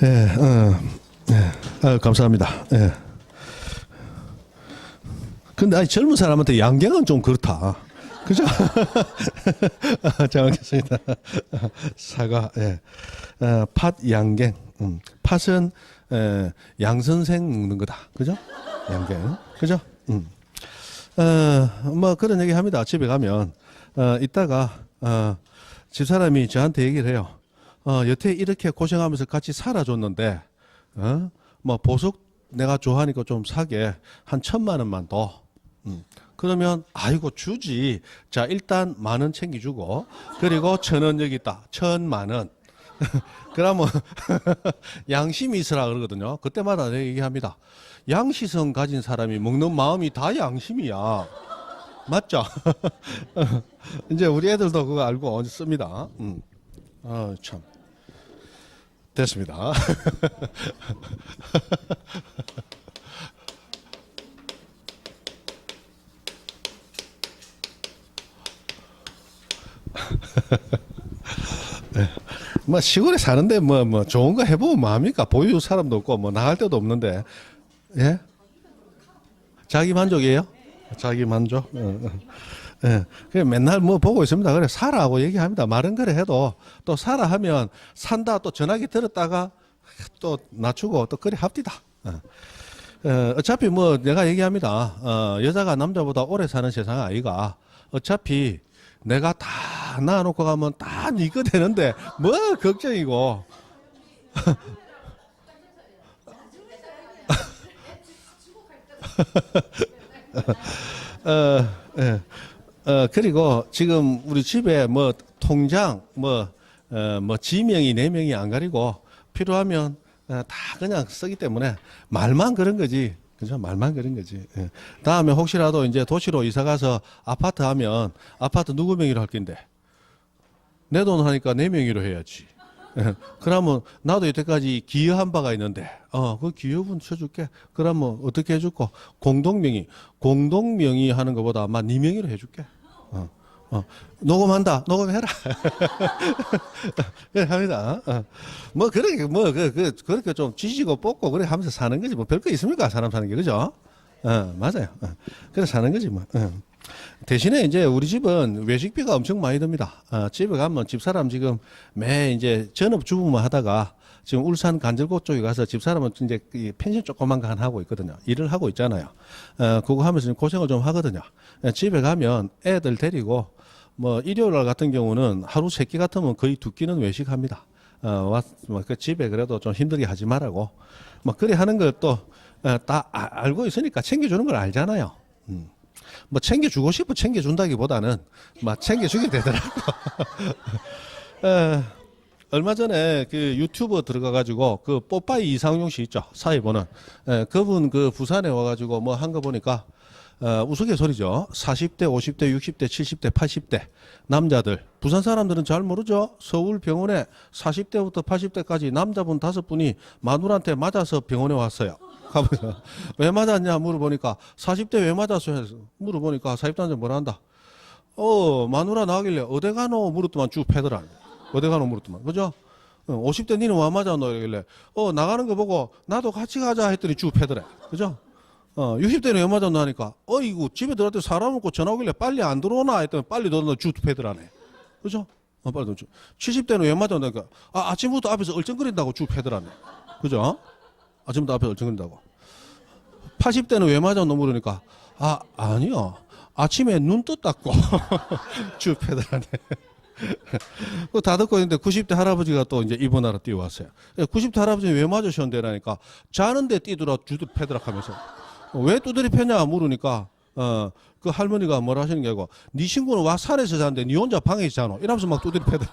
예, 감사합니다. 예. 근데 아니, 젊은 사람한테 양갱은 좀 그렇다. 그죠? 잘 먹겠습니다. 사과, 예. 팥 양갱. 팥은 양 선생 먹는 거다. 그죠? 양갱. 그죠? 뭐 그런 얘기 합니다. 집에 가면 이따가 집사람이 저한테 얘기를 해요. 여태 이렇게 고생하면서 같이 살아줬는데 뭐 보석 내가 좋아하니까 좀 사게 한 1,000만 원만 더. 그러면 아이고 주지. 자 일단 10,000원 챙겨주고 그리고 1,000원 여기 있다. 1,000,000원. 그러면 양심이 있으라 그러거든요. 그때마다 내가 얘기합니다. 양시성 가진 사람이 먹는 마음이 다 양심이야. 맞죠? 이제 우리 애들도 그거 알고 씁니다. 참. 됐습니다. 뭐 시골에 사는데 뭐 좋은 거 해보면 뭐합니까? 보여줄 사람도 없고 뭐 나갈 데도 없는데. 예? 자기 만족이에요? 자기 만족? 예. 그냥 맨날 뭐 보고 있습니다. 그래, 사라고 얘기합니다. 말은 그래 해도 또 사라 하면 산다 또 전화기 들었다가 또 낮추고 또 그래 합디다. 어차피 뭐 내가 얘기합니다. 여자가 남자보다 오래 사는 세상 아이가 어차피 내가 다 낳아놓고 가면 다 니거 되는데 뭐 걱정이고. 예. 그리고 지금 우리 집에 뭐 통장, 뭐 지명이 4명이 안 가리고 필요하면 다 그냥 쓰기 때문에 말만 그런 거지. 그죠? 말만 그런 거지. 예. 다음에 혹시라도 이제 도시로 이사 가서 아파트 하면 아파트 누구 명의로 할 건데? 내 돈 하니까 4명의로 해야지. 예. 그러면 나도 이때까지 기여한 바가 있는데, 그 기여분 쳐줄게. 그러면 어떻게 해줄까? 공동명의 하는 것보다 아마 2명의로 해줄게. 녹음한다. 녹음해라. 그래 합니다. 뭐 그렇게 그렇게 좀 지지고 뽑고 그래 하면서 사는 거지. 뭐 별거 있습니까? 사람 사는 게 그죠? 맞아요. 그래 사는 거지 뭐. 대신에 이제 우리 집은 외식비가 엄청 많이 듭니다. 집에 가면 집사람 지금 매 이제 전업주부만 하다가 지금 울산 간절곶 쪽에 가서 집사람은 이제 펜션 조그만 거 하나 하고 있거든요. 일을 하고 있잖아요. 그거 하면서 고생을 좀 하거든요. 집에 가면 애들 데리고 뭐 일요일 날 같은 경우는 하루 3끼 같으면 거의 2끼는 외식합니다. 그 집에 그래도 좀 힘들게 하지 말라고. 뭐 그래 하는 걸 또 다 알고 있으니까 챙겨주는 걸 알잖아요. 뭐 챙겨주고 싶어 챙겨준다기보다는 막 챙겨주게 되더라고. 얼마 전에 그 유튜브 들어가가지고 그 뽀빠이 이상용 씨 있죠. 사회 보는. 그분 그 부산에 와가지고 뭐 한 거 보니까 우스갯소리죠. 40대, 50대, 60대, 70대, 80대 남자들. 부산 사람들은 잘 모르죠. 서울 병원에 40대부터 80대까지 남자분 5분이 마누라한테 맞아서 병원에 왔어요. 가면서 왜 맞았냐 물어보니까 40대 왜 맞았어 해서 물어보니까 40대한테 뭐라 한다. 마누라 나가길래 어디 가노 물었더만 쭉 패더라. 어디 가노 물었더만. 그죠? 50대 니는 와 맞았노 이러길래 나가는 거 보고 나도 같이 가자 했더니 쭉 패더래. 그죠? 60대는 왜 맞았나 하니까 이거 집에 들어갈 때 사람 없고 전화 오길래 빨리 안 들어오나 했더니 빨리 들어오나 쭉 패더라네. 그죠? 빨리 들어오죠. 70대는 왜 맞았나 하니까 아침부터 앞에서 얼쩡거린다고 쭉 패더라네. 그죠? 아침부터 앞에서 얼쩡거린다고. 80대는 왜 맞았나 물으니까 아니요. 아침에 눈 떴다고 쭉 패더라네. 다 듣고 있는데 90대 할아버지가 또 이제 입원하러 뛰어왔어요. 90대 할아버지는 왜 맞으셨는데라니까 자는데 뛰더라 주드 패더라 하면서 왜 두드리 패냐 물으니까 그 할머니가 뭐라 하시는 게 아니고 네 친구는 와 산에서 자는데 네 혼자 방에서 자노 이러면서 막 두드리 패더라.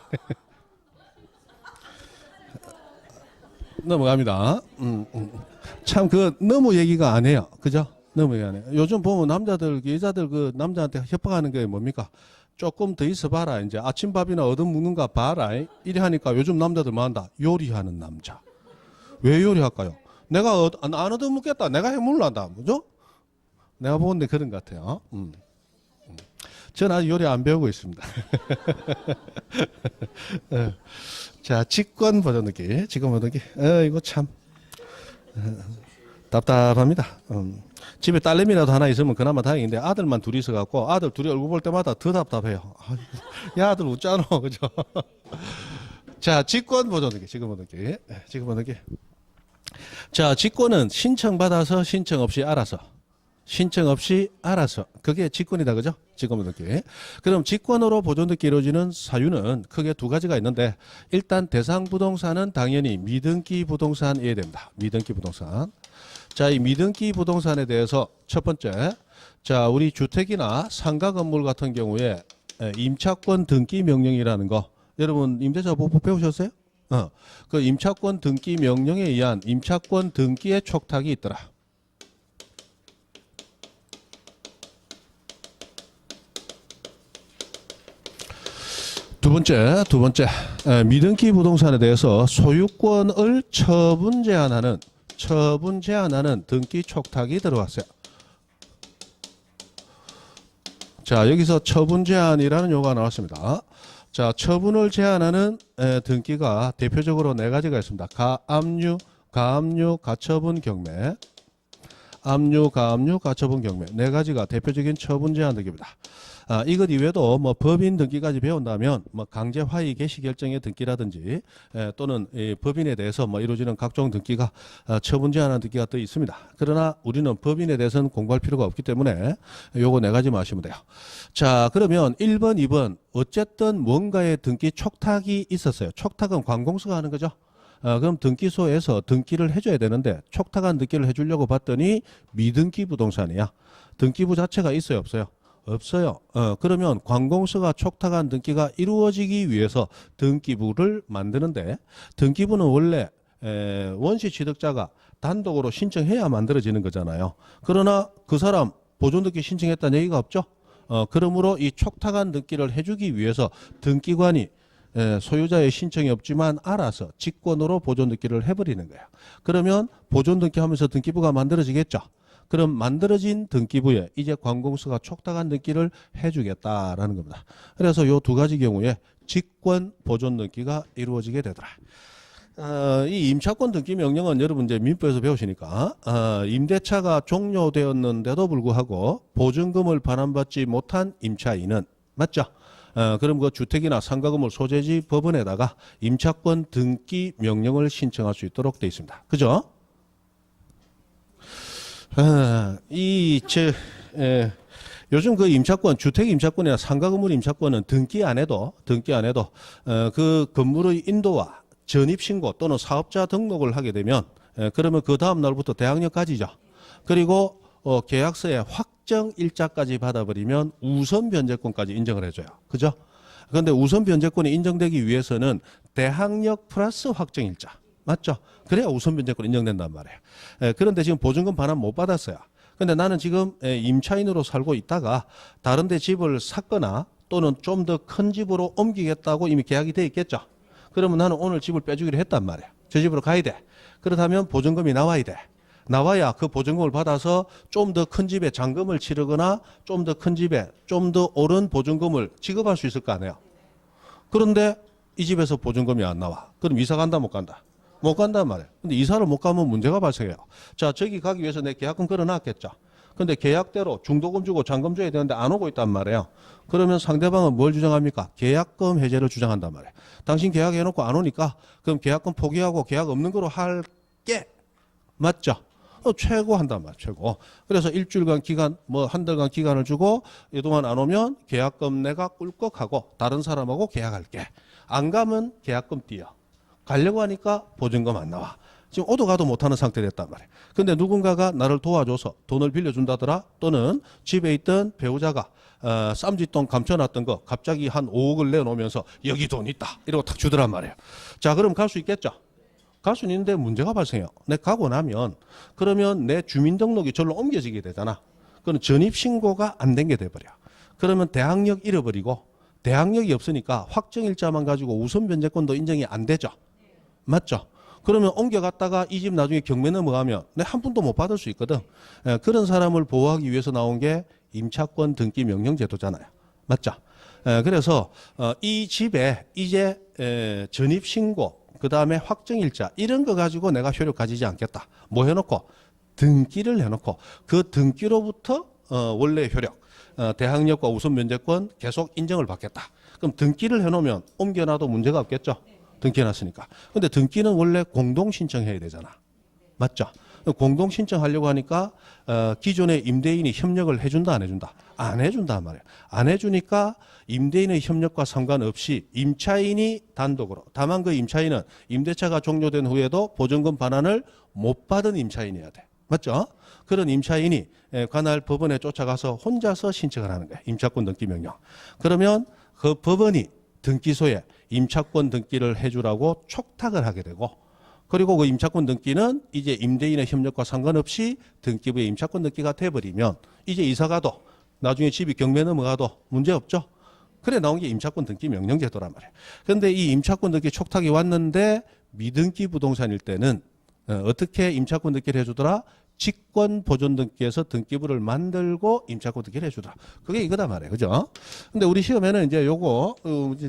넘어갑니다. 참 너무 얘기가 안 해요. 그죠? 너무 얘기 안 해요. 요즘 보면 남자들 여자들 그 남자한테 협박하는 게 뭡니까? 조금 더 있어봐라. 이제 아침밥이나 얻어먹는 거 봐라. 이래 하니까 요즘 남자들 뭐 한다? 요리하는 남자. 왜 요리할까요? 내가 안 얻어먹겠다. 내가 해물란다. 그죠? 내가 보는데 그런 것 같아요. 저는 아직 요리 안 배우고 있습니다. 자, 직권 보존등기, 직권 보존등기. 이거 참 답답합니다. 집에 딸내미라도 하나 있으면 그나마 다행인데 아들만 둘이 있어갖고 아들 둘이 얼굴 볼 때마다 더 답답해요. 야, 아들 웃잖아, 그죠? 자, 직권 보존등기, 직권 보존등기, 직권 보존등기. 자, 직권은 신청받아서 신청 없이 알아서. 신청 없이 알아서. 그게 직권이다. 그죠? 직권 보존등기. 그럼 직권으로 보존등기 이루어지는 사유는 크게 두 가지가 있는데 일단 대상 부동산은 당연히 미등기 부동산이어야 됩니다. 미등기 부동산. 자, 이 미등기 부동산에 대해서 첫 번째. 자, 우리 주택이나 상가 건물 같은 경우에 임차권 등기 명령이라는 거. 여러분 임대차 보호 배우셨어요? 그 임차권 등기 명령에 의한 임차권 등기의 촉탁이 있더라. 두 번째, 미등기 부동산에 대해서 소유권을 처분 제한하는 등기 촉탁이 들어왔어요. 자, 여기서 처분 제한이라는 용어가 나왔습니다. 자, 처분을 제한하는 등기가 대표적으로 네 가지가 있습니다. 가압류, 가처분 경매. 압류, 가압류, 가처분 경매. 네 가지가 대표적인 처분 제한 등기입니다. 이것 이외에도 뭐 법인 등기까지 배운다면 뭐 강제 화의 개시 결정의 등기라든지 또는 이 법인에 대해서 뭐 이루어지는 각종 등기가 처분 제한하는 등기가 또 있습니다. 그러나 우리는 법인에 대해서는 공부할 필요가 없기 때문에 요거 네 가지만 하시면 돼요. 자, 그러면 1번, 2번 어쨌든 뭔가의 등기 촉탁이 있었어요. 촉탁은 관공서가 하는 거죠. 그럼 등기소에서 등기를 해줘야 되는데 촉탁한 등기를 해주려고 봤더니 미등기 부동산이야. 등기부 자체가 있어요, 없어요? 없어요. 그러면 관공서가 촉탁한 등기가 이루어지기 위해서 등기부를 만드는데 등기부는 원래 원시 취득자가 단독으로 신청해야 만들어지는 거잖아요. 그러나 그 사람 보존등기 신청했다는 얘기가 없죠. 그러므로 이 촉탁한 등기를 해주기 위해서 등기관이 소유자의 신청이 없지만 알아서 직권으로 보존등기를 해버리는 거야. 그러면 보존등기 하면서 등기부가 만들어지겠죠. 그럼 만들어진 등기부에 이제 관공서가 촉탁한 등기를 해주겠다라는 겁니다. 그래서 요 두 가지 경우에 직권 보존 등기가 이루어지게 되더라. 이 임차권 등기 명령은 여러분 이제 민법에서 배우시니까 임대차가 종료되었는데도 불구하고 보증금을 반환받지 못한 임차인은 맞죠? 그럼 그 주택이나 상가 건물 소재지 법원에다가 임차권 등기 명령을 신청할 수 있도록 되어 있습니다. 그죠? 요즘 그 임차권, 주택 임차권이나 상가 건물 임차권은 등기 안 해도 그 건물의 인도와 전입 신고 또는 사업자 등록을 하게 되면 그러면 그 다음 날부터 대항력까지죠. 그리고 계약서에 확정 일자까지 받아버리면 우선 변제권까지 인정을 해줘요. 그죠? 그런데 우선 변제권이 인정되기 위해서는 대항력 플러스 확정 일자. 맞죠? 그래야 우선 변제권 인정된단 말이에요. 그런데 지금 보증금 반환 못 받았어요. 근데 나는 지금 임차인으로 살고 있다가 다른 데 집을 샀거나 또는 좀 더 큰 집으로 옮기겠다고 이미 계약이 돼 있겠죠. 그러면 나는 오늘 집을 빼주기로 했단 말이에요. 저 집으로 가야 돼. 그렇다면 보증금이 나와야 돼. 나와야 그 보증금을 받아서 좀 더 큰 집에 잔금을 치르거나 좀 더 큰 집에 좀 더 오른 보증금을 지급할 수 있을 거 아니에요. 그런데 이 집에서 보증금이 안 나와. 그럼 이사 간다 못 간다? 못 간단 말이에요. 근데 이사를 못 가면 문제가 발생해요. 자, 저기 가기 위해서 내 계약금 걸어놨겠죠. 근데 계약대로 중도금 주고 잔금 줘야 되는데 안 오고 있단 말이에요. 그러면 상대방은 뭘 주장합니까? 계약금 해제를 주장한단 말이에요. 당신 계약해놓고 안 오니까 그럼 계약금 포기하고 계약 없는 거로 할게. 맞죠? 최고 한단 말이에요. 최고. 그래서 일주일간 기간, 뭐 한 달간 기간을 주고 이동안 안 오면 계약금 내가 꿀꺽하고 다른 사람하고 계약할게. 안 가면 계약금 띄어. 가려고 하니까 보증금 안 나와. 지금 오도 가도 못하는 상태 됐단 말이에요. 근데 누군가가 나를 도와줘서 돈을 빌려준다더라 또는 집에 있던 배우자가 쌈짓돈 감춰놨던 거 갑자기 한 5억을 내놓으면서 여기 돈 있다 이러고 탁 주더란 말이에요. 자, 그럼 갈 수 있겠죠? 갈 수는 있는데 문제가 발생해요. 내가 가고 나면 그러면 내 주민등록이 절로 옮겨지게 되잖아. 그럼 전입신고가 안 된 게 돼버려. 그러면 대항력 잃어버리고 대항력이 없으니까 확정일자만 가지고 우선 변제권도 인정이 안 되죠. 맞죠? 그러면 옮겨갔다가 이 집 나중에 경매 넘어가면 내 한 푼도 못 받을 수 있거든. 그런 사람을 보호하기 위해서 나온 게 임차권 등기 명령 제도잖아요. 맞죠? 그래서 이 집에 이제 전입신고, 그 다음에 확정일자 이런 거 가지고 내가 효력 가지지 않겠다. 뭐 해놓고 등기를 해놓고 그 등기로부터 원래 효력, 대항력과 우선 면제권 계속 인정을 받겠다. 그럼 등기를 해놓으면 옮겨놔도 문제가 없겠죠? 등기해놨으니까. 근데 등기는 원래 공동 신청해야 되잖아. 맞죠? 공동 신청하려고 하니까 기존의 임대인이 협력을 해준다 안 해준다? 안 해준단 말이에요. 안 해주니까 임대인의 협력과 상관없이 임차인이 단독으로, 다만 그 임차인은 임대차가 종료된 후에도 보증금 반환을 못 받은 임차인이어야 돼. 맞죠? 그런 임차인이 관할 법원에 쫓아가서 혼자서 신청을 하는 거예요. 임차권 등기 명령. 그러면 그 법원이 등기소에 임차권 등기를 해주라고 촉탁을 하게 되고, 그리고 그 임차권 등기는 이제 임대인의 협력과 상관없이 등기부의 임차권 등기가 돼버리면 이제 이사가도 나중에 집이 경매 넘어가도 문제 없죠. 그래 나온 게 임차권 등기 명령제도란 말이에요. 그런데 이 임차권 등기 촉탁이 왔는데 미등기 부동산일 때는 어떻게 임차권 등기를 해주더라? 직권 보존 등기에서 등기부를 만들고 임차권 등기를 해주더라. 그게 이거다 말이에요. 그죠? 근데 우리 시험에는 이제 요거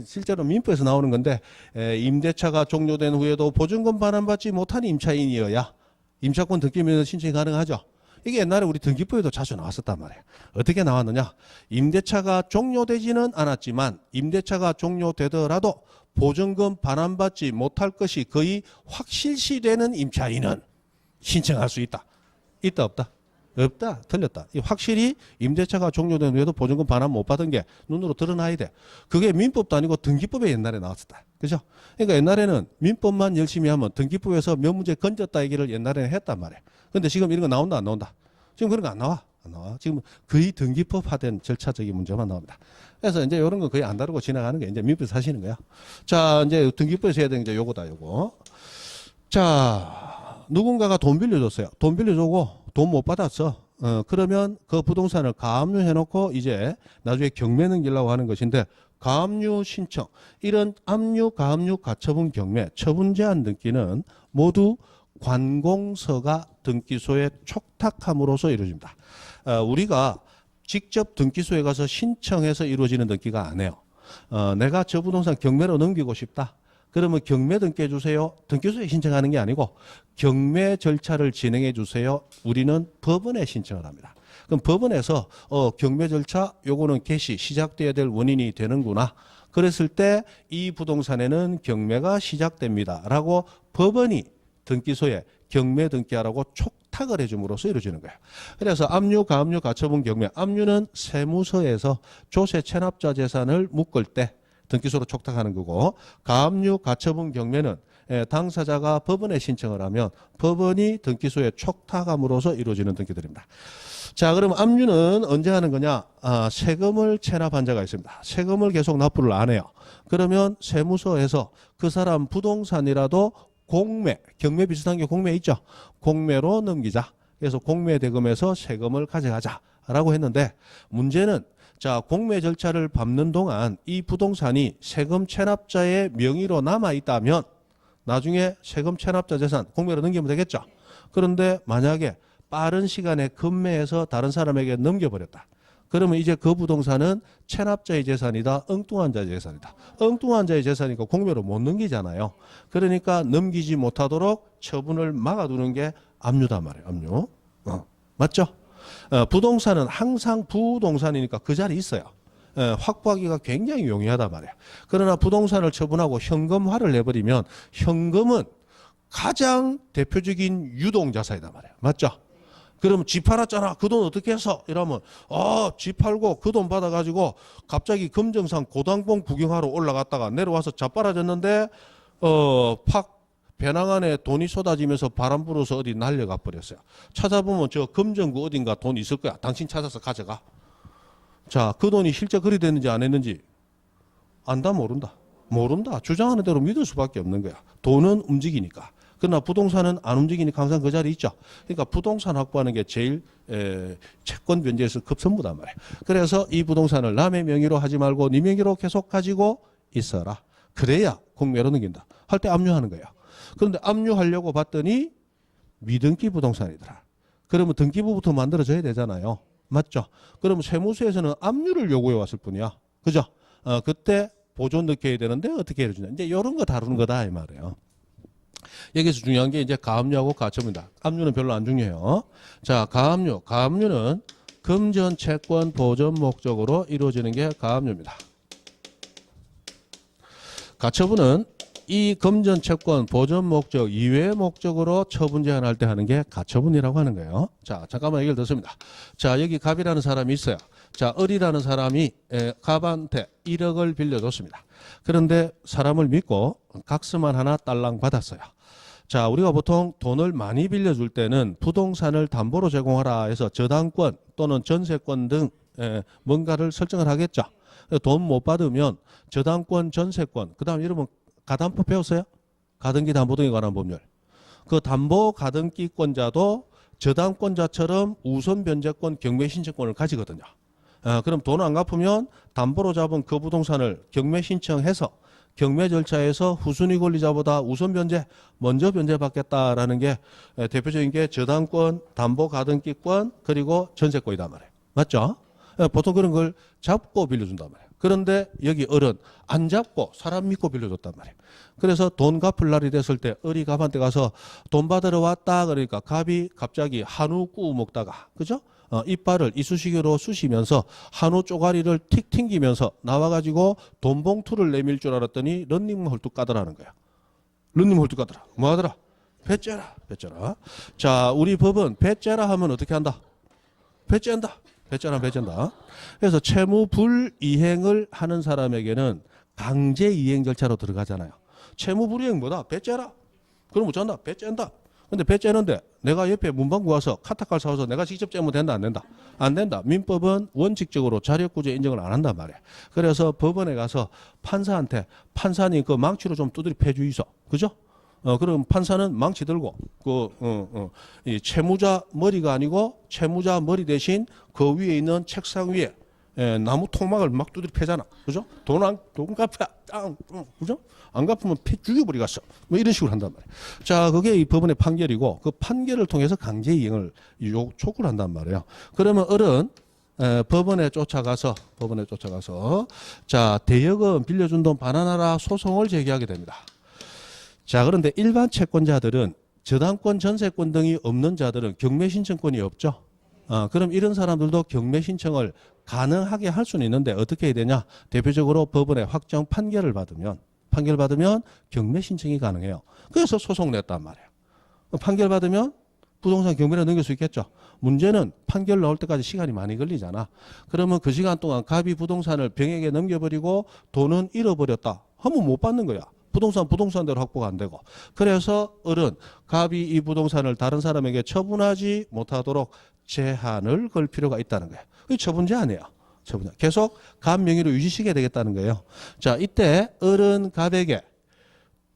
실제로 민법에서 나오는 건데, 임대차가 종료된 후에도 보증금 반환받지 못한 임차인이어야 임차권 등기 면허 신청이 가능하죠. 이게 옛날에 우리 등기부에도 자주 나왔었단 말이에요. 어떻게 나왔느냐? 임대차가 종료되지는 않았지만 임대차가 종료되더라도 보증금 반환받지 못할 것이 거의 확실시되는 임차인은 신청할 수 있다. 있다 없다? 없다. 틀렸다. 확실히 임대차가 종료된 후에도 보증금 반환 못 받은 게 눈으로 드러나야 돼. 그게 민법도 아니고 등기법에 옛날에 나왔었다. 그죠? 그러니까 옛날에는 민법만 열심히 하면 등기법에서 몇 문제 건졌다 얘기를 옛날에는 했단 말이에요. 근데 지금 이런 거 나온다 안 나온다? 지금 그런 거 안 나와. 안 나와. 지금 거의 등기법화된 절차적인 문제만 나옵니다. 그래서 이제 이런 거 거의 안 다루고 지나가는 게 이제 민법에서 하시는 거야. 자, 이제 등기법에서 해야 되는 게 요거다, 요거. 자, 누군가가 돈 빌려줬어요. 돈 빌려주고 돈 못 받았어. 그러면 그 부동산을 가압류해놓고 이제 나중에 경매 넘기려고 하는 것인데, 가압류 신청, 이런 압류, 가압류, 가처분, 경매, 처분 제한 등기는 모두 관공서가 등기소에 촉탁함으로써 이루어집니다. 우리가 직접 등기소에 가서 신청해서 이루어지는 등기가 아니에요. 내가 저 부동산 경매로 넘기고 싶다. 그러면 경매 등기해 주세요. 등기소에 신청하는 게 아니고 경매 절차를 진행해 주세요. 우리는 법원에 신청을 합니다. 그럼 법원에서 경매 절차 요거는 개시 시작돼야 될 원인이 되는구나. 그랬을 때 이 부동산에는 경매가 시작됩니다. 라고 법원이 등기소에 경매 등기하라고 촉탁을 해줌으로써 이루어지는 거예요. 그래서 압류, 가압류, 가처분, 경매. 압류는 세무서에서 조세 체납자 재산을 묶을 때 등기소로 촉탁하는 거고, 가압류, 가처분, 경매는 당사자가 법원에 신청을 하면 법원이 등기소에 촉탁함으로써 이루어지는 등기들입니다. 자, 그럼 압류는 언제 하는 거냐? 세금을 체납한 자가 있습니다. 세금을 계속 납부를 안 해요. 그러면 세무서에서 그 사람 부동산이라도 공매, 경매 비슷한 게 공매 있죠? 공매로 넘기자. 그래서 공매 대금에서 세금을 가져가자라고 했는데, 문제는 자, 공매 절차를 밟는 동안 이 부동산이 세금 체납자의 명의로 남아 있다면 나중에 세금 체납자 재산 공매로 넘기면 되겠죠. 그런데 만약에 빠른 시간에 급매해서 다른 사람에게 넘겨버렸다. 그러면 이제 그 부동산은 체납자의 재산이다, 엉뚱한 자의 재산이다. 엉뚱한 자의 재산이니까 공매로 못 넘기잖아요. 그러니까 넘기지 못하도록 처분을 막아두는 게 압류단 말이에요. 압류. 맞죠? 부동산은 항상 부동산이니까 그 자리에 있어요. 확보하기가 굉장히 용이하단 말이에요. 그러나 부동산을 처분하고 현금화를 해버리면 현금은 가장 대표적인 유동자산이단 말이에요. 맞죠? 그러면 집 팔았잖아. 그 돈 어떻게 해서? 이러면 집 팔고 그 돈 받아가지고 갑자기 금정산 고당봉 구경하러 올라갔다가 내려와서 자빠라졌는데 팍 배낭 안에 돈이 쏟아지면서 바람 불어서 어디 날려가 버렸어요. 찾아보면 저 금정구 어딘가 돈 있을 거야. 당신 찾아서 가져가. 자, 그 돈이 실제 그리 됐는지 안 했는지 안다 모른다. 모른다. 주장하는 대로 믿을 수밖에 없는 거야. 돈은 움직이니까. 그러나 부동산은 안 움직이니까 항상 그 자리에 있죠. 그러니까 부동산 확보하는 게 제일 채권 변제에서 급선무단 말이에요. 그래서 이 부동산을 남의 명의로 하지 말고 네 명의로 계속 가지고 있어라. 그래야 공매로 넘긴다. 할 때 압류하는 거예요. 그런데 압류하려고 봤더니 미등기 부동산이더라. 그러면 등기부부터 만들어져야 되잖아요. 맞죠? 그러면 세무서에서는 압류를 요구해 왔을 뿐이야. 그죠? 그때 보존 넣게 되는데 어떻게 해주냐. 이제 이런 거 다루는 거다 이 말이에요. 여기서 중요한 게 이제 가압류하고 가처분이다. 압류는 별로 안 중요해요. 자, 가압류. 가압류는 금전 채권 보존 목적으로 이루어지는 게 가압류입니다. 가처분은 이 금전 채권 보존 목적 이외의 목적으로 처분 제한할 때 하는 게 가처분이라고 하는 거예요. 자, 잠깐만 얘기를 듣습니다. 자, 여기 갑이라는 사람이 있어요. 자, 을이라는 사람이 갑한테 1억을 빌려줬습니다. 그런데 사람을 믿고 각서만 하나 딸랑 받았어요. 자, 우리가 보통 돈을 많이 빌려줄 때는 부동산을 담보로 제공하라 해서 저당권 또는 전세권 등 뭔가를 설정을 하겠죠. 돈 못 받으면 저당권, 전세권, 그 다음 여러분 가담법 배웠어요? 가등기 담보 등에 관한 법률. 그 담보 가등기권자도 저당권자처럼 우선 변제권, 경매 신청권을 가지거든요. 그럼 돈 안 갚으면 담보로 잡은 그 부동산을 경매 신청해서 경매 절차에서 후순위 권리자보다 우선 변제, 먼저 변제받겠다라는 게 대표적인 게 저당권, 담보 가등기권, 그리고 전세권이단 말이에요. 맞죠? 보통 그런 걸 잡고 빌려준단 말이에요. 그런데 여기 을은 안 잡고 사람 믿고 빌려줬단 말이에요. 그래서 돈 갚을 날이 됐을 때 을이 갑한테 가서 돈 받으러 왔다 그러니까 갑이 갑자기 한우 구워 먹다가 그죠? 이빨을 이쑤시개로 쑤시면서 한우 쪼가리를 틱 튕기면서 나와가지고 돈 봉투를 내밀 줄 알았더니 런닝 홀뚝 까더라는 거야. 런닝 홀뚝 까더라. 뭐 하더라? 배째라. 배째라. 자, 우리 법은 배째라 하면 어떻게 한다? 배째한다. 배째라 배째다. 그래서 채무 불이행을 하는 사람에게는 강제 이행 절차로 들어가잖아요. 채무 불이행 뭐다? 배째라. 그럼 어쩐다? 배째한다. 근데 배째는데 내가 옆에 문방구 와서 카타칼 사와서 내가 직접 째면 된다 안 된다? 안 된다. 민법은 원칙적으로 자력구제 인정을 안 한단 말이야. 그래서 법원에 가서 판사한테 판사님 그 망치로 좀 두드려 패주이소. 그죠? 그럼 판사는 망치 들고 이 채무자 머리가 아니고 채무자 머리 대신 그 위에 있는 책상 위에 나무 토막을 막 두드려 패잖아. 그죠? 돈 갚아. 그죠? 안 갚으면 패 죽여버리겠어. 뭐 이런 식으로 한단 말이에요. 자, 그게 이 법원의 판결이고 그 판결을 통해서 강제 이행을 촉구를 한단 말이에요. 그러면 을은 법원에 쫓아가서 자, 대여금 빌려준 돈 반환하라 소송을 제기하게 됩니다. 자, 그런데 일반 채권자들은 저당권, 전세권 등이 없는 자들은 경매 신청권이 없죠. 그럼 이런 사람들도 경매 신청을 가능하게 할 수는 있는데 어떻게 해야 되냐? 대표적으로 법원의 확정 판결을 받으면 경매 신청이 가능해요. 그래서 소송 냈단 말이에요. 판결 받으면 부동산 경매로 넘길 수 있겠죠. 문제는 판결 나올 때까지 시간이 많이 걸리잖아. 그러면 그 시간 동안 갑이 부동산을 병에게 넘겨버리고 돈은 잃어버렸다 하면 못 받는 거야. 부동산대로 확보가 안 되고. 그래서 을은 갑이 이 부동산을 다른 사람에게 처분하지 못하도록 제한을 걸 필요가 있다는 거예요. 이 처분 제한이에요. 처분. 계속 갑 명의로 유지시켜야 되겠다는 거예요. 자, 이때 을은 갑에게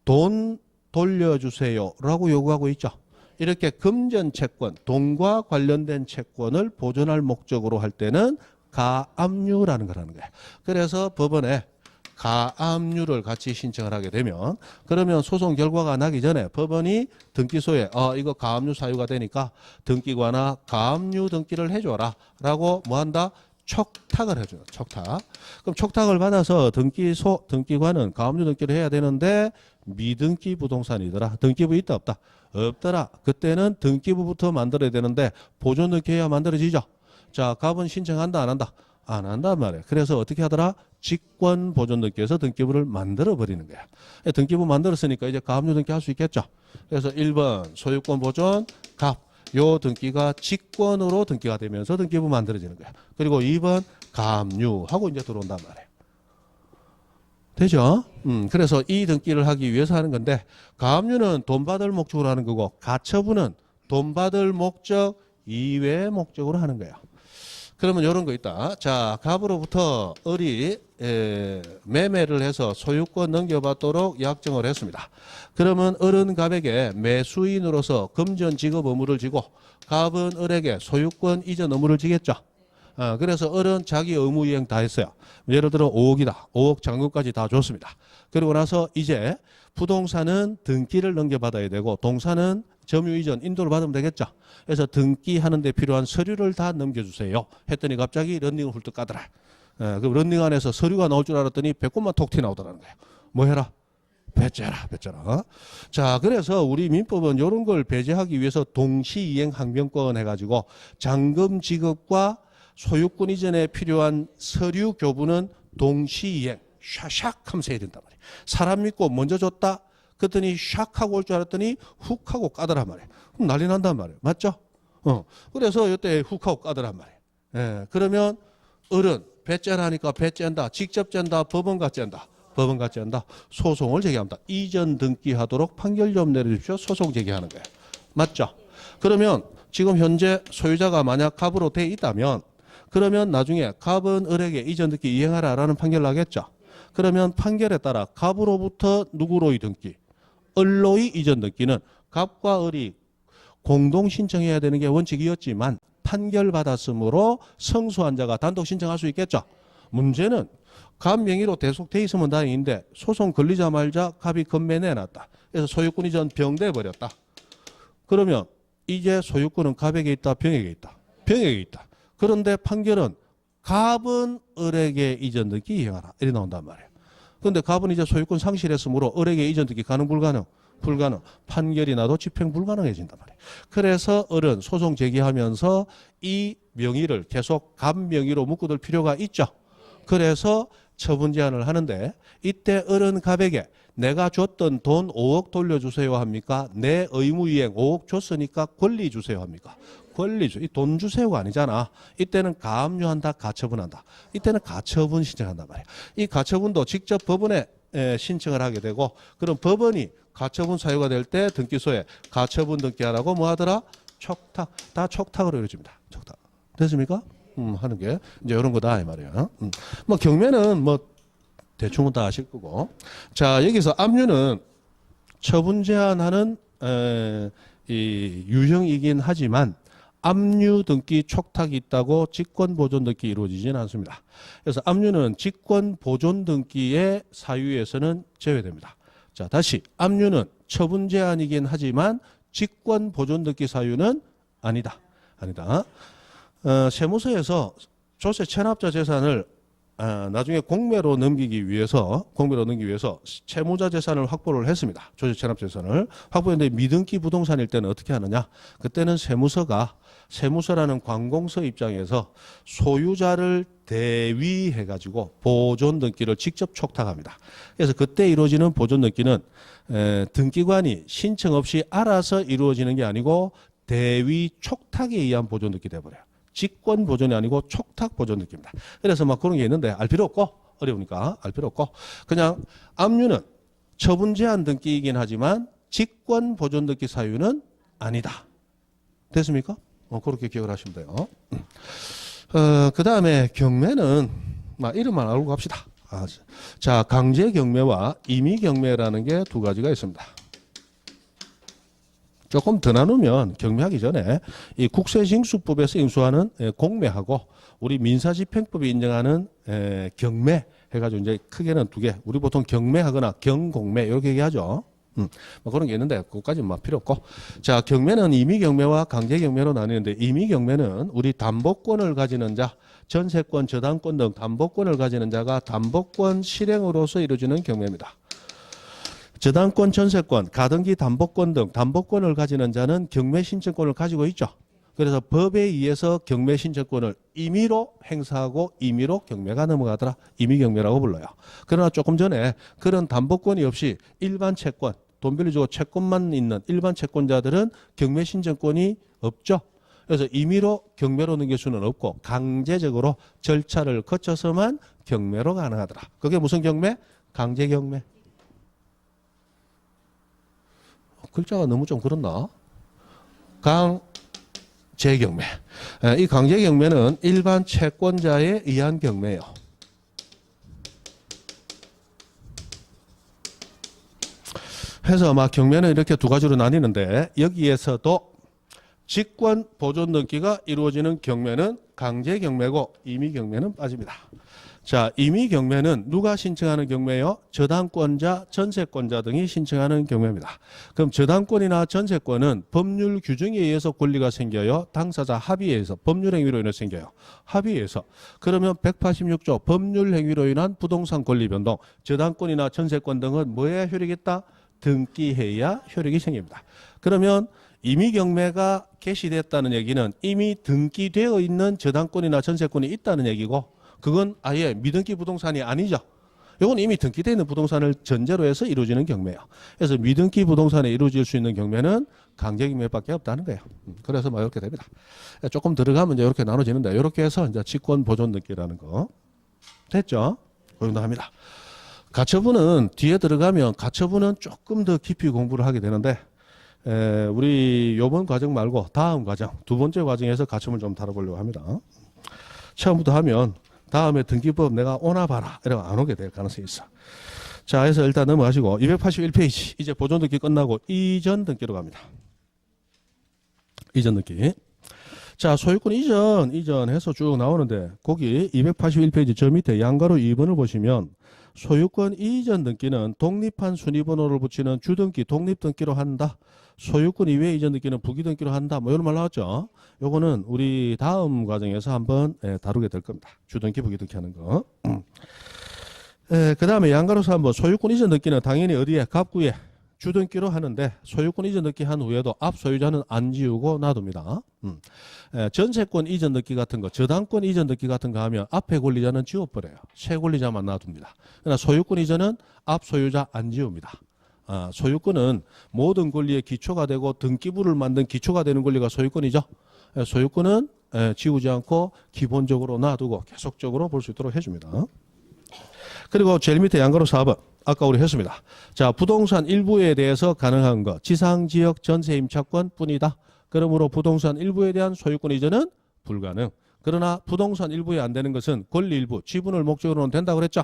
돈 돌려주세요라고 요구하고 있죠. 이렇게 금전 채권, 돈과 관련된 채권을 보존할 목적으로 할 때는 가압류라는 거라는 거예요. 그래서 법원에 가압류를 같이 신청을 하게 되면 그러면 소송 결과가 나기 전에 법원이 등기소에 이거 가압류 사유가 되니까 등기관아 가압류 등기를 해줘라 라고 뭐 한다? 촉탁을 해줘요. 촉탁. 그럼 촉탁을 받아서 등기관은 가압류 등기를 해야 되는데 미등기 부동산이더라. 등기부 있다 없다? 없더라. 그때는 등기부부터 만들어야 되는데 보존 등기해야 만들어지죠. 자, 갑은 신청한다 안 한다? 안 한단 말이에요. 그래서 어떻게 하더라? 직권 보존 등기에서 등기부를 만들어 버리는 거야. 등기부 만들었으니까 이제 가압류 등기 할 수 있겠죠. 그래서 1번 소유권 보존 갑. 요 등기가 직권으로 등기가 되면서 등기부 만들어지는 거야. 그리고 2번 가압류 하고 이제 들어온단 말이에요. 되죠? 그래서 이 등기를 하기 위해서 하는 건데 가압류는 돈 받을 목적으로 하는 거고 가처분은 돈 받을 목적 이외의 목적으로 하는 거예요. 그러면 이런 거 있다. 자, 갑으로부터 을이 매매를 해서 소유권 넘겨받도록 약정을 했습니다. 그러면 을은 갑에게 매수인으로서 금전 지급 의무를 지고 갑은 을에게 소유권 이전 의무를 지겠죠. 그래서 을은 자기 의무 이행 다 했어요. 예를 들어 5억이다. 5억 잔금까지 다 줬습니다. 그리고 나서 이제 부동산은 등기를 넘겨받아야 되고 동산은 점유 이전 인도를 받으면 되겠죠. 그래서 등기하는 데 필요한 서류를 다 넘겨주세요. 했더니 갑자기 런닝을 훌떡 까더라. 그 런닝 안에서 서류가 나올 줄 알았더니 배꼽만 톡 튀어나오더라는 거예요. 뭐 해라? 배째라, 배째라. 자, 그래서 우리 민법은 이런 걸 배제하기 위해서 동시이행 항변권 해가지고 잔금 지급과 소유권 이전에 필요한 서류 교부는 동시이행, 샤샥 하면서 해야 된단 말이에요. 사람 믿고 먼저 줬다? 그랬더니 샥 하고 올 줄 알았더니 훅 하고 까더란 말이에요. 그럼 난리 난단 말이에요. 맞죠? 그래서 이때 훅 하고 까더란 말이에요. 예, 그러면 어른, 배째라니까 배째다. 직접 짠다. 법원가 짠다. 법원가 짠다. 소송을 제기합니다. 이전 등기하도록 판결 좀 내려주십시오. 소송 제기하는 거예요. 맞죠? 그러면 지금 현재 소유자가 만약 갑으로 돼 있다면 그러면 나중에 갑은 을에게 이전 등기 이행하라라는 판결 나겠죠. 그러면 판결에 따라 갑으로부터 누구로의 등기, 을로의 이전 등기는 갑과 을이 공동 신청해야 되는 게 원칙이었지만 판결 받았으므로 성수한 자가 단독 신청할 수 있겠죠. 문제는 갑 명의로 대속돼 있으면 다행인데 소송 걸리자 말자 갑이 건매 내놨다. 그래서 소유권 이전 병돼 버렸다. 그러면 이제 소유권은 갑에게 있다, 병에게 있다. 병에게 있다. 그런데 판결은 갑은 을에게 이전 등기 이행하라. 이렇게 나온단 말이에요. 그런데 갑은 이제 소유권 상실했으므로 을에게 이전 등기 가능 불가능? 불가능. 판결이 나도 집행 불가능해진단 말이에요. 그래서 을은 소송 제기하면서 이 명의를 계속 갑 명의로 묶어둘 필요가 있죠. 그래서 처분 제한을 하는데 이때 을은 갑에게 내가 줬던 돈 5억 돌려주세요 합니까? 내 의무이행 5억 줬으니까 권리 주세요 합니까? 권리 주. 이 돈 주세요가 아니잖아. 이때는 가압류한다, 가처분한다. 이때는 가처분 신청한단 말이야. 이 가처분도 직접 법원에 신청을 하게 되고 그럼 법원이 가처분 사유가 될 때 등기소에 가처분 등기하라고 뭐 하더라? 촉탁. 다 촉탁으로 이루어집니다. 촉탁. 됐습니까? 하는 게 이제 이런 거다 이 말이에요. 뭐 경매는 뭐 대충은 다 아실 거고. 자, 여기서 압류는 처분 제한하는 이 유형이긴 하지만 압류 등기 촉탁이 있다고 직권 보존 등기 이루어지지는 않습니다. 그래서 압류는 직권 보존 등기의 사유에서는 제외됩니다. 자, 다시 압류는 처분 제한이긴 하지만 직권 보존 등기 사유는 아니다. 아니다. 세무서에서 조세 체납자 재산을 나중에 공매로 넘기기 위해서 채무자 재산을 확보를 했습니다. 조세 체납 재산을 확보했는데 미등기 부동산일 때는 어떻게 하느냐? 그때는 세무서라는 관공서 입장에서 소유자를 대위해 가지고 보존 등기를 직접 촉탁합니다. 그래서 그때 이루어지는 보존 등기는 등기관이 신청 없이 알아서 이루어지는 게 아니고 대위 촉탁에 의한 보존 등기 돼 버려요. 직권 보존이 아니고 촉탁 보존 느낌입니다. 그래서 막 그런 게 있는데 알 필요 없고 어려우니까 알 필요 없고 그냥 압류는 처분 제한 등기이긴 하지만 직권 보존 등기 사유는 아니다. 됐습니까? 그렇게 기억을 하시면 돼요. 그 다음에 경매는 이름만 알고 갑시다. 자, 강제 경매와 임의 경매라는 게 두 가지가 있습니다. 조금 더 나누면 경매하기 전에 이 국세징수법에서 인수하는 공매하고 우리 민사집행법이 인정하는 경매 해가지고 이제 크게는 두 개. 우리 보통 경매하거나 경공매 이렇게 얘기하죠. 뭐 그런 게 있는데 그것까지는 막 필요 없고. 자, 경매는 임의경매와 강제경매로 나뉘는데 임의경매는 우리 담보권을 가지는 자, 전세권, 저당권 등 담보권을 가지는 자가 담보권 실행으로서 이루어지는 경매입니다. 저당권, 전세권, 가등기 담보권 등 담보권을 가지는 자는 경매 신청권을 가지고 있죠. 그래서 법에 의해서 경매 신청권을 임의로 행사하고 임의로 경매가 넘어가더라. 임의경매라고 불러요. 그러나 조금 전에 그런 담보권이 없이 일반 채권, 돈 빌려주고 채권만 있는 일반 채권자들은 경매 신청권이 없죠. 그래서 임의로 경매로 넘길 수는 없고 강제적으로 절차를 거쳐서만 경매로 가능하더라. 그게 무슨 경매? 강제경매. 글자가 너무 좀 그렇나? 강제경매. 이 강제경매는 일반 채권자에 의한 경매예요. 해서 경매는 이렇게 두 가지로 나뉘는데 여기에서도 직권 보존 등기가 이루어지는 경매는 강제경매고 임의경매는 빠집니다. 자, 임의경매는 누가 신청하는 경매요? 저당권자, 전세권자 등이 신청하는 경매입니다. 그럼 저당권이나 전세권은 법률 규정에 의해서 권리가 생겨요? 당사자 합의에 의해서, 법률 행위로 인해 생겨요? 합의에 의해서. 그러면 186조 법률 행위로 인한 부동산 권리 변동, 저당권이나 전세권 등은 뭐에 효력이 있다? 등기해야 효력이 생깁니다. 그러면 임의경매가 개시됐다는 얘기는 이미 등기되어 있는 저당권이나 전세권이 있다는 얘기고, 그건 아예 미등기 부동산이 아니죠. 이건 이미 등기되어 있는 부동산을 전제로 해서 이루어지는 경매예요. 그래서 미등기 부동산에 이루어질 수 있는 경매는 강제경매밖에 없다는 거예요. 그래서 막 이렇게 됩니다. 조금 들어가면 이제 이렇게 나눠지는데, 이렇게 해서 이제 직권 보존 등기라는 거 됐죠? 그 정도 합니다. 가처분은 뒤에 들어가면 가처분은 조금 더 깊이 공부를 하게 되는데, 우리 요번 과정 말고 다음 과정, 두 번째 과정에서 가처분을 좀 다뤄보려고 합니다. 처음부터 하면 다음에 등기법 내가 오나 봐라 이러면 안 오게 될 가능성이 있어. 자, 그래서 일단 넘어가시고 281페이지 이제 보존 등기 끝나고 이전 등기로 갑니다. 이전 등기. 자, 소유권 이전해서 쭉 나오는데 거기 281페이지 저 밑에 양가로 2번을 보시면 소유권 이전 등기는 독립한 순위번호를 붙이는 주등기, 독립등기로 한다. 소유권 이외의 이전 등기는 부기등기로 한다. 뭐 이런 말 나왔죠. 요거는 우리 다음 과정에서 한번 다루게 될 겁니다. 주등기, 부기등기 하는 거. 그 다음에 양가로서 한번 소유권 이전 등기는 당연히 어디에? 갑구에 주등기로 하는데 소유권 이전 등기 한 후에도 앞 소유자는 안 지우고 놔둡니다. 전세권 이전 등기 같은 거, 저당권 이전 등기 같은 거 하면 앞에 권리자는 지워버려요. 새 권리자만 놔둡니다. 그러나 소유권 이전은 앞 소유자 안 지웁니다. 소유권은 모든 권리의 기초가 되고 등기부를 만든 기초가 되는 권리가 소유권이죠. 소유권은 지우지 않고 기본적으로 놔두고 계속적으로 볼 수 있도록 해줍니다. 그리고 제일 밑에 양가로 4번. 아까 우리 했습니다. 자, 부동산 일부에 대해서 가능한 거 지상지역 전세 임차권 뿐이다. 그러므로 부동산 일부에 대한 소유권 이전은 불가능. 그러나 부동산 일부에 안 되는 것은 권리 일부, 지분을 목적으로는 된다고 그랬죠.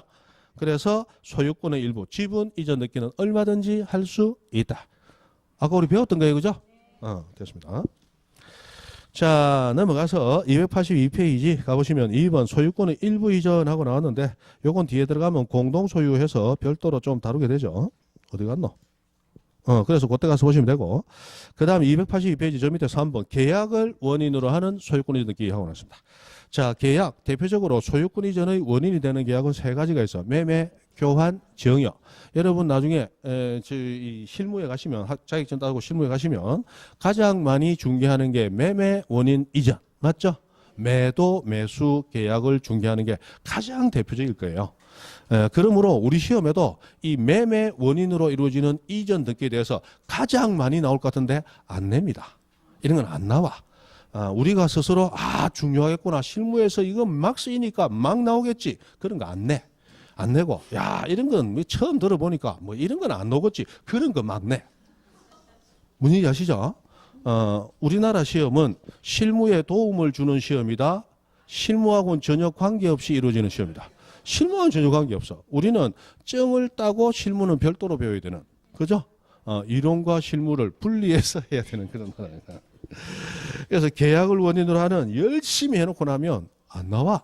그래서 소유권의 일부, 지분 이전 등기는 얼마든지 할 수 있다. 아까 우리 배웠던 거예요, 그죠? 됐습니다. 자, 넘어가서 282페이지 가보시면 2번 소유권의 일부 이전하고 나왔는데 요건 뒤에 들어가면 공동 소유해서 별도로 좀 다루게 되죠. 어디 갔노? 그래서 그때 가서 보시면 되고, 그 다음 282페이지 저 밑에 3번 계약을 원인으로 하는 소유권 이전 등기 하고 나왔습니다. 자, 계약 대표적으로 소유권 이전의 원인이 되는 계약은 세 가지가 있어. 매매, 교환, 정여. 여러분 나중에 이 실무에 가시면 자격증 따고 실무에 가시면 가장 많이 중개하는 게 매매 원인 이전 맞죠? 매도 매수 계약을 중개하는 게 가장 대표적일 거예요. 그러므로 우리 시험에도 이 매매 원인으로 이루어지는 이전 등기에 대해서 가장 많이 나올 것 같은데 안 냅니다. 이런 건 안 나와. 우리가 스스로 중요하겠구나, 실무에서 이거 막 쓰이니까 막 나오겠지, 그런 거 안 내. 안 내고, 야, 이런 건 처음 들어보니까 뭐 이런 건 안 나오겠지, 그런 거 막 내. 무슨 얘기 아시죠? 우리나라 시험은 실무에 도움을 주는 시험이다. 실무하고는 전혀 관계없이 이루어지는 시험이다. 실무와는 전혀 관계없어. 우리는 정을 따고 실무는 별도로 배워야 되는, 그죠? 이론과 실무를 분리해서 해야 되는 그런 나라예요. 그래서 계약을 원인으로 하는 열심히 해놓고 나면 안 나와.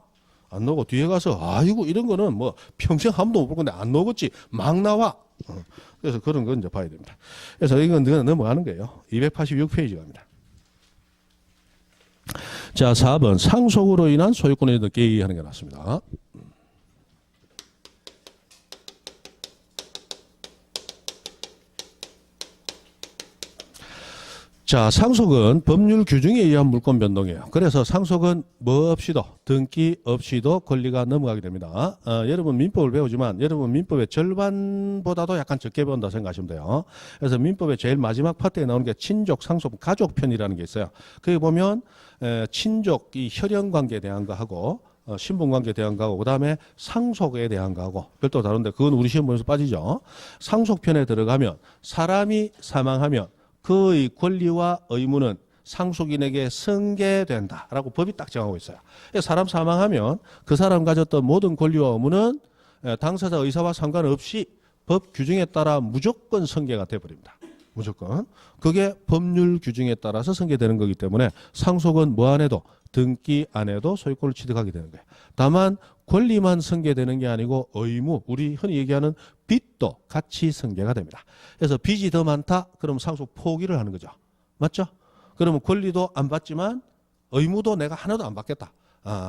안 나오고 뒤에 가서 아이고 이런 거는 뭐 평생 한 번도 못 볼 건데 안 나오겠지, 막 나와. 그래서 그런 건 이제 봐야 됩니다. 그래서 이건 넘어가는 거예요. 286페이지 갑니다. 자, 4번 상속으로 인한 소유권에 대한 개의하는 게 나왔습니다. 자, 상속은 법률 규정에 의한 물권 변동이에요. 그래서 상속은 뭐 없이도, 등기 없이도 권리가 넘어가게 됩니다. 여러분 민법을 배우지만 여러분 민법의 절반보다도 약간 적게 배운다 생각하시면 돼요. 그래서 민법의 제일 마지막 파트에 나오는 게 친족, 상속, 가족편이라는 게 있어요. 거기 보면 친족, 이 혈연관계에 대한 거 하고 신분관계에 대한 거하고 그 다음에 상속에 대한 거하고 별도로 다른데 그건 우리 시험 보면서 빠지죠. 상속편에 들어가면 사람이 사망하면 그의 권리와 의무는 상속인에게 승계된다라고 법이 딱 정하고 있어요. 사람 사망하면 그 사람 가졌던 모든 권리와 의무는 당사자 의사와 상관없이 법 규정에 따라 무조건 승계가 돼버립니다. 무조건. 그게 법률 규정에 따라서 승계되는 거기 때문에 상속은 뭐 안 해도 등기 안 해도 소유권을 취득하게 되는 거예요. 다만 권리만 승계되는 게 아니고 의무, 우리 흔히 얘기하는 빚도 같이 승계가 됩니다. 그래서 빚이 더 많다? 그럼 상속 포기를 하는 거죠. 맞죠? 그러면 권리도 안 받지만 의무도 내가 하나도 안 받겠다.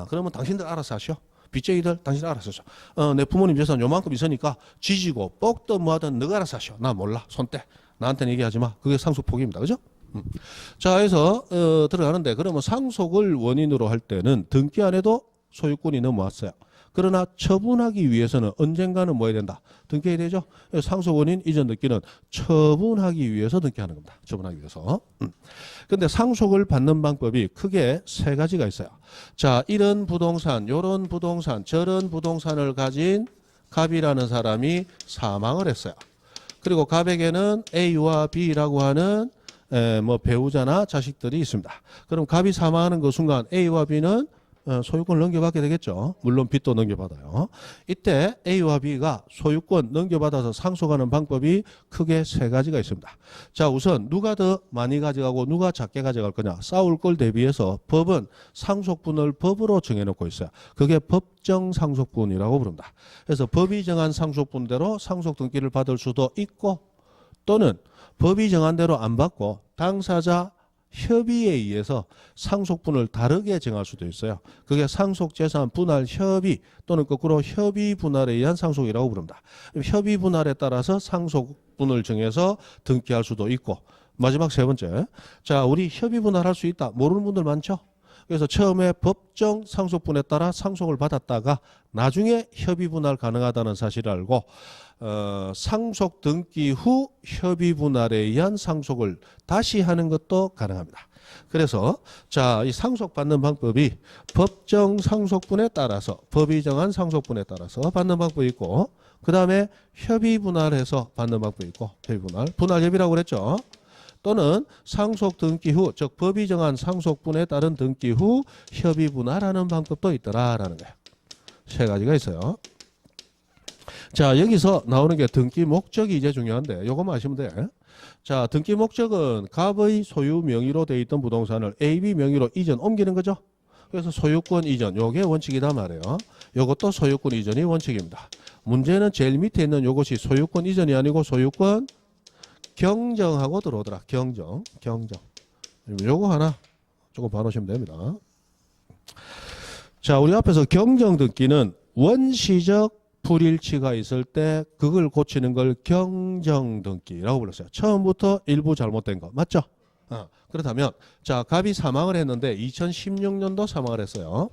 그러면 당신들 알아서 하시오. 빚쟁이들 당신 알아서 하시오. 내 부모님 재산 요만큼 있으니까 지지고 뻑도 뭐하든 너가 알아서 하시오. 나 몰라. 손대. 나한테는 얘기하지 마. 그게 상속 포기입니다. 그죠? 자, 그래서 들어가는데 그러면 상속을 원인으로 할 때는 등기 안 해도 소유권이 넘어왔어요. 그러나 처분하기 위해서는 언젠가는 뭐 해야 된다? 등기해야 되죠? 상속 원인 이전 등기는 처분하기 위해서 등기하는 겁니다. 처분하기 위해서. 근데 상속을 받는 방법이 크게 세 가지가 있어요. 자, 이런 부동산, 요런 부동산, 저런 부동산을 가진 갑이라는 사람이 사망을 했어요. 그리고 갑에게는 A와 B라고 하는 뭐 배우자나 자식들이 있습니다. 그럼 갑이 사망하는 그 순간 A와 B는 소유권을 넘겨받게 되겠죠. 물론 빚도 넘겨받아요. 이때 A와 B가 소유권 넘겨받아서 상속하는 방법이 크게 세 가지가 있습니다. 자, 우선 누가 더 많이 가져가고 누가 작게 가져갈 거냐. 싸울 걸 대비해서 법은 상속분을 법으로 정해놓고 있어요. 그게 법정 상속분이라고 부릅니다. 그래서 법이 정한 상속분대로 상속 등기를 받을 수도 있고 또는 법이 정한 대로 안 받고 당사자 협의에 의해서 상속분을 다르게 정할 수도 있어요. 그게 상속재산 분할 협의 또는 거꾸로 협의 분할에 의한 상속이라고 부릅니다. 협의 분할에 따라서 상속분을 정해서 등기할 수도 있고 마지막 세 번째. 자, 우리 협의 분할할 수 있다. 모르는 분들 많죠? 그래서 처음에 법정 상속분에 따라 상속을 받았다가 나중에 협의 분할 가능하다는 사실을 알고 상속 등기 후 협의 분할에 의한 상속을 다시 하는 것도 가능합니다. 그래서 자, 이 상속받는 방법이 법정 상속분에 따라서 법이 정한 상속분에 따라서 받는 방법이 있고 그 다음에 협의 분할해서 받는 방법이 있고 협의 분할, 분할 협의라고 그랬죠. 또는 상속 등기 후, 즉 법이 정한 상속분에 따른 등기 후 협의 분할하는 방법도 있더라라는 거예요. 세 가지가 있어요. 자, 여기서 나오는 게 등기 목적이 이제 중요한데 요것만 아시면 돼. 자, 등기 목적은 갑의 소유 명의로 돼 있던 부동산을 A, B 명의로 이전 옮기는 거죠. 그래서 소유권 이전, 요게 원칙이다 말이에요. 요것도 소유권 이전이 원칙입니다. 문제는 제일 밑에 있는 요것이 소유권 이전이 아니고 소유권 경정하고 들어오더라. 경정. 요거 하나 조금 봐놓으시면 됩니다. 자, 우리 앞에서 경정 등기는 원시적 불일치가 있을 때 그걸 고치는 걸 경정 등기라고 불렀어요. 처음부터 일부 잘못된 거 맞죠? 그렇다면 자, 갑이 사망을 했는데 2016년도 사망을 했어요.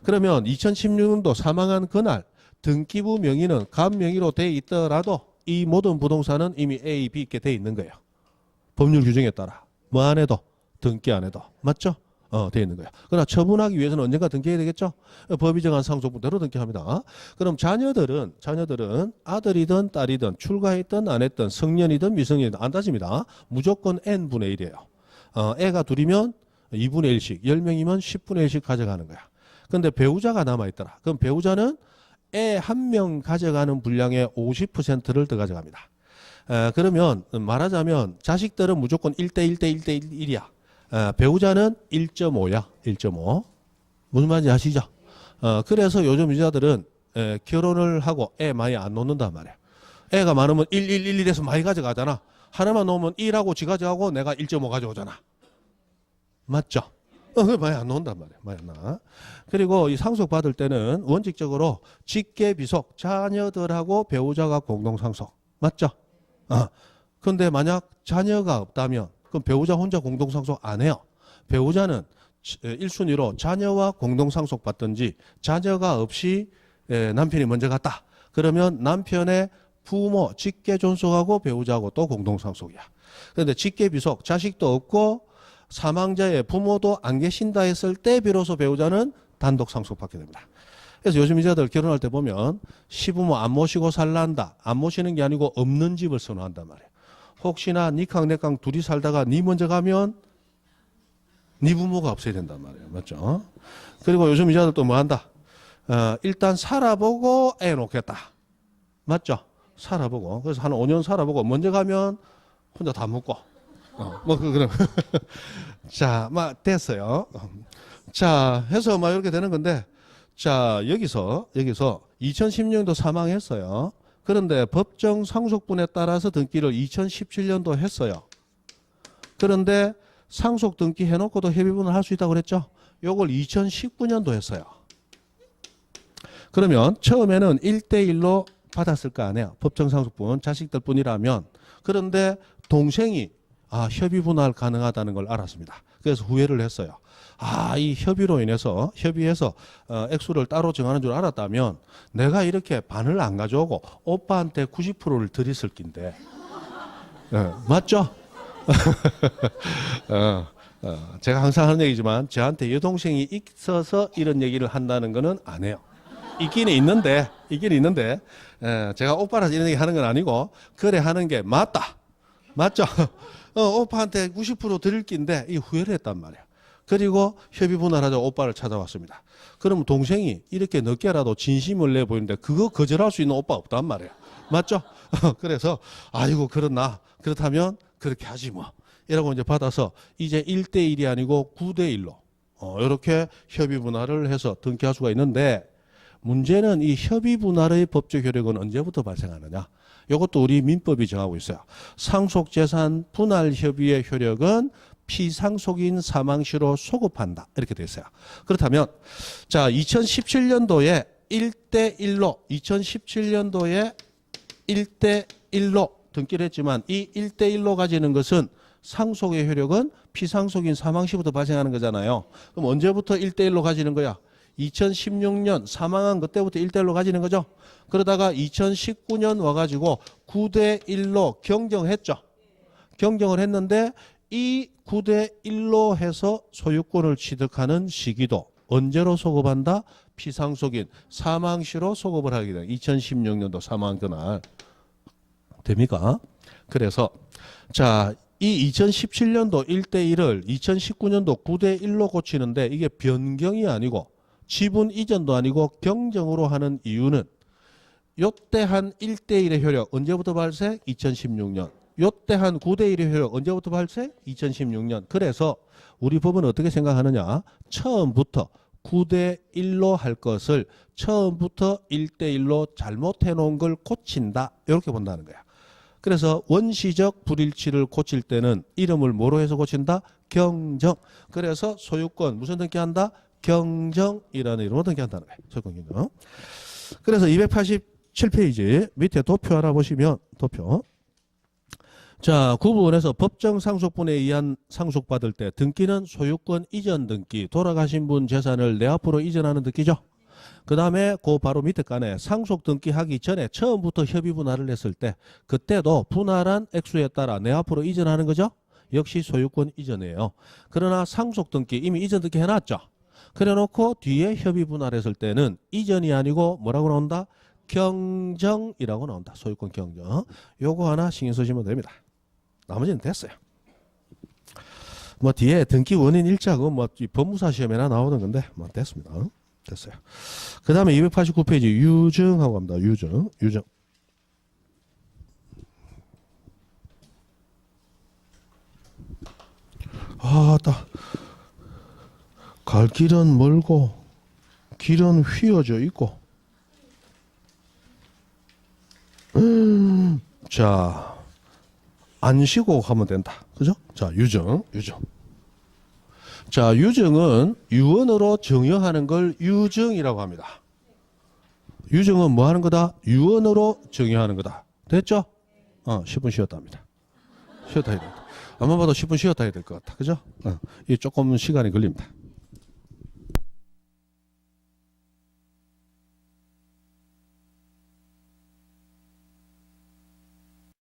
그러면 2016년도 사망한 그날 등기부 명의는 갑 명의로 돼 있더라도 이 모든 부동산은 이미 A, B 있게 돼 있는 거예요. 법률 규정에 따라 뭐 안 해도 등기 안 해도 맞죠? 돼 있는 거예요. 그러나 처분하기 위해서는 언젠가 등기해야 되겠죠? 법이 정한 상속분대로 등기합니다. 그럼 자녀들은 아들이든 딸이든 출가했든 안 했든 성년이든 미성년이든 안 따집니다. 무조건 n분의 1이에요. 애가 둘이면 2분의 1씩, 10명이면 10분의 1씩 가져가는 거야. 근데 배우자가 남아있더라. 그럼 배우자는 애 한 명 가져가는 분량의 50%를 더 가져갑니다. 그러면 말하자면 자식들은 무조건 1대1대1대1이야. 배우자는 1.5야. 1.5. 무슨 말인지 아시죠? 그래서 요즘 여자들은 결혼을 하고 애 많이 안 놓는단 말이야. 애가 많으면 1, 1, 1, 1에서 많이 가져가잖아. 하나만 놓으면 1하고 지 가져가고 내가 1.5 가져오잖아. 맞죠? 많이 안 놓는단 말이야. 많이 안 나. 그리고 이 상속 받을 때는 원칙적으로 직계 비속 자녀들하고 배우자가 공동 상속. 맞죠? 근데 만약 자녀가 없다면 그럼 배우자 혼자 공동 상속 안 해요. 배우자는 1순위로 자녀와 공동 상속 받든지 자녀가 없이 남편이 먼저 갔다. 그러면 남편의 부모 직계 존속하고 배우자하고 또 공동 상속이야. 그런데 직계 비속 자식도 없고 사망자의 부모도 안 계신다 했을 때 비로소 배우자는 단독 상속받게 됩니다. 그래서 요즘 이자들 결혼할 때 보면 시부모 안 모시고 살란다. 안 모시는 게 아니고 없는 집을 선호한단 말이에요. 혹시나 니캉 내캉 둘이 살다가 니 먼저 가면 니 부모가 없어야 된단 말이에요. 맞죠? 그리고 요즘 이자들 또 뭐 한다? 일단 살아보고 애 놓겠다. 맞죠? 살아보고. 그래서 한 5년 살아보고 먼저 가면 혼자 다 먹고. 그럼. 자, 막 됐어요. 자, 해서 막 이렇게 되는 건데, 자, 여기서 2016년도 사망했어요. 그런데 법정 상속분에 따라서 등기를 2017년도 했어요. 그런데 상속 등기 해놓고도 협의분을 할 수 있다고 그랬죠? 요걸 2019년도 했어요. 그러면 처음에는 1대1로 받았을 거 아니에요. 법정 상속분, 자식들 뿐이라면. 그런데 동생이 협의 분할 가능하다는 걸 알았습니다. 그래서 후회를 했어요. 이 협의로 인해서 협의해서 액수를 따로 정하는 줄 알았다면 내가 이렇게 반을 안 가져오고 오빠한테 90%를 드렸을 낀데. 맞죠? 제가 항상 하는 얘기지만 저한테 여동생이 있어서 이런 얘기를 한다는 거는 안 해요. 있기는 있는데 제가 오빠라서 이런 얘기 하는 건 아니고 그래 하는 게 맞다. 맞죠? 오빠한테 90% 드릴 낀데 이 후회를 했단 말이에요. 그리고 협의 분할하자고 오빠를 찾아왔습니다. 그럼 동생이 이렇게 늦게라도 진심을 내보이는데 그거 거절할 수 있는 오빠 없단 말이에요. 맞죠? 그래서 아이고 그렇다면 그렇게 하지 뭐. 이라고 이제 받아서 이제 1대1이 아니고 9대1로 이렇게 협의 분할을 해서 등기할 수가 있는데 문제는 이 협의 분할의 법적 효력은 언제부터 발생하느냐? 이것도 우리 민법이 정하고 있어요. 상속재산 분할 협의의 효력은 피상속인 사망 시로 소급한다. 이렇게 돼 있어요. 그렇다면 자 2017년도에 1대1로 등기를 했지만 이 1대1로 가지는 것은 상속의 효력은 피상속인 사망 시부터 발생하는 거잖아요. 그럼 언제부터 1대1로 가지는 거야? 2016년 사망한 그때부터 1대1로 가지는 거죠. 그러다가 2019년 와가지고 9대1로 경정했죠. 경정을 했는데 이 9대1로 해서 소유권을 취득하는 시기도 언제로 소급한다? 피상속인 사망시로 소급을 하게 돼요. 2016년도 사망한 그날. 됩니까? 그래서 자, 이 2017년도 1대1을 2019년도 9대1로 고치는데 이게 변경이 아니고 지분 이전도 아니고 경정으로 하는 이유는 요때 한 1대1의 효력 언제부터 발생? 2016년. 요때 한 9대1의 효력 언제부터 발생? 2016년. 그래서 우리 법은 어떻게 생각하느냐? 처음부터 9대1로 할 것을 처음부터 1대1로 잘못해 놓은 걸 고친다. 이렇게 본다는 거야. 그래서 원시적 불일치를 고칠 때는 이름을 뭐로 해서 고친다? 경정. 그래서 소유권 무슨 등기한다? 경정이라는 이름으로 등기한다는 거예요. 소유권 경정. 그래서 287페이지 밑에 도표 하나 보시면 도표. 자, 구부원에서 법정 상속분에 의한 상속받을 때 등기는 소유권 이전 등기, 돌아가신 분 재산을 내 앞으로 이전하는 등기죠. 그 다음에 그 바로 밑에 칸에 상속 등기하기 전에 처음부터 협의 분할을 했을 때 그때도 분할한 액수에 따라 내 앞으로 이전하는 거죠. 역시 소유권 이전이에요. 그러나 상속 등기 이미 이전 등기 해놨죠. 그래놓고 뒤에 협의 분할했을 때는 이전이 아니고 뭐라고 나온다? 경정이라고 나온다. 소유권 경정. 요거 하나 신경 쓰시면 됩니다. 나머지는 됐어요. 뭐 뒤에 등기 원인 일자고 뭐 법무사 시험에나 나오는 건데 뭐 됐습니다. 됐어요. 그 다음에 289페이지 유증하고 갑니다. 유증. 갈 길은 멀고 길은 휘어져 있고 자, 안 쉬고 가면 된다. 그죠? 자, 유증. 자, 유증은 유언으로 정의하는 걸 유증이라고 합니다. 유증은 뭐 하는 거다? 유언으로 정의하는 거다. 됐죠? 10분 쉬었다 합니다. 쉬었다 해야 된다. 아마 봐도 10분 쉬었다 해야 될 것 같다. 그죠? 이 조금 시간이 걸립니다.